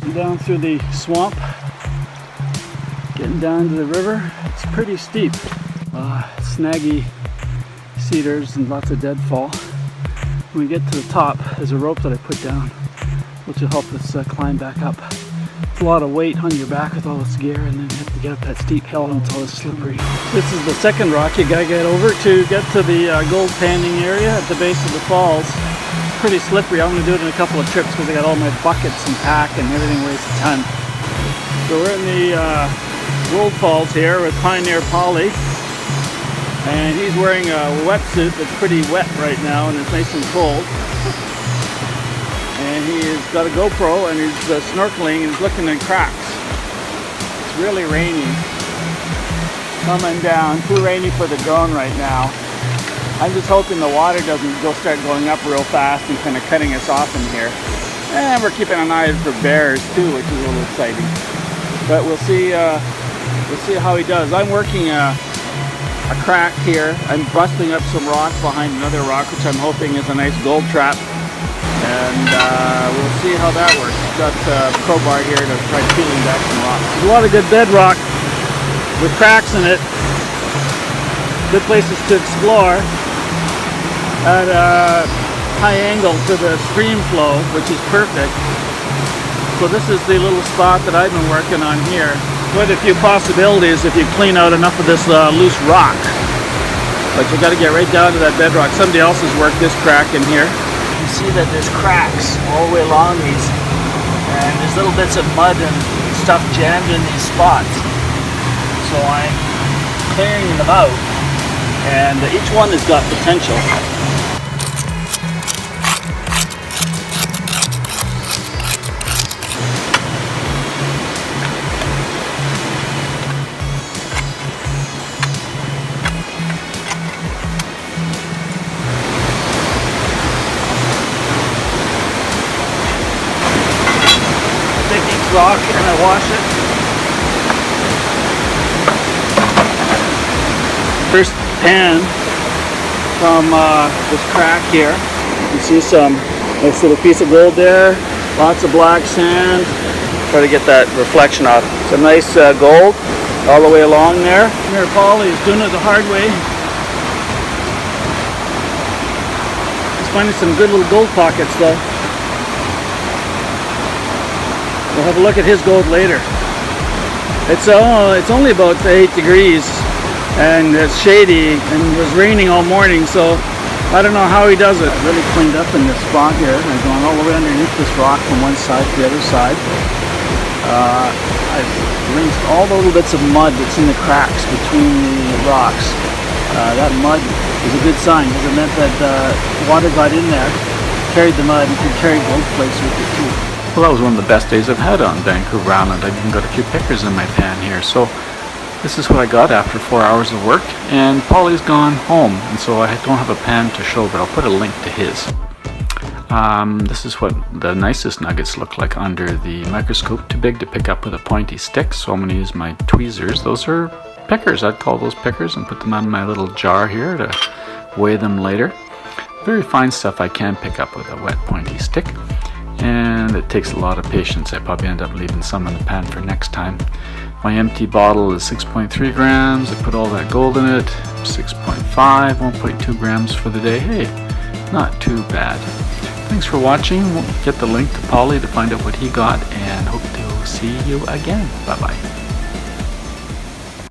Getting down through the swamp, getting down to the river. It's pretty steep. Snaggy cedars and lots of deadfall. When we get to the top, there's a rope that I put down, which will help us climb back up. It's a lot of weight on your back with all this gear, and then you have to get up that steep hill and it's all slippery. This is the second rock you gotta get over to get to the gold panning area at the base of the falls. It's pretty slippery. I'm gonna do it in a couple of trips because I got all my buckets and pack and everything weighs a ton. So we're in the gold falls here with PioneerPauly. And he's wearing a wetsuit that's pretty wet right now and it's nice and cold. And he's got a GoPro and he's snorkeling and he's looking in cracks. It's really rainy. Coming down, too rainy for the drone right now. I'm just hoping the water doesn't start going up real fast and kind of cutting us off in here. And we're keeping an eye for bears too, which is a little exciting. But we'll see how he does. I'm working a crack here. I'm busting up some rock behind another rock, which I'm hoping is a nice gold trap. And we'll see how that works. Got a crowbar here to try peeling back some rocks. There's a lot of good bedrock with cracks in it. Good places to explore at a high angle to the stream flow, which is perfect. So this is the little spot that I've been working on here. Quite a few possibilities if you clean out enough of this loose rock. But you got to get right down to that bedrock. Somebody else has worked this crack in here. You see that there's cracks all the way along these, and there's little bits of mud and stuff jammed in these spots. So I'm clearing them out, and each one has got potential. Rock and I wash it. First pan from this crack here. You see some nice little piece of gold there. Lots of black sand. Try to get that reflection off. Some nice gold all the way along there. Here, Pauly is doing it the hard way. He's finding some good little gold pockets though. We'll have a look at his gold later. It's only about 8 degrees and it's shady and it was raining all morning, so I don't know how he does it. Really cleaned up in this spot here. I'm going all the way underneath this rock from one side to the other side. I've rinsed all the little bits of mud that's in the cracks between the rocks. That mud is a good sign because it meant that water got in there, carried the mud, and could carry gold flakes with it too. Well, that was one of the best days I've had on Vancouver Island. I even got a few pickers in my pan here. So this is what I got after 4 hours of work, and Pauly's gone home, and so I don't have a pan to show, but I'll put a link to his. This is what the nicest nuggets look like under the microscope. Too big to pick up with a pointy stick, so I'm going to use my tweezers. Those are pickers. I'd call those pickers, and put them on my little jar here to weigh them later. Very fine stuff I can pick up with a wet pointy stick. And it takes a lot of patience. I probably end up leaving some in the pan for next time. My empty bottle is 6.3 grams. I put all that gold in it. 6.5, 1.2 grams for the day. Hey, not too bad. Thanks for watching. We'll get the link to Pauly to find out what he got, and hope to see you again. Bye-bye.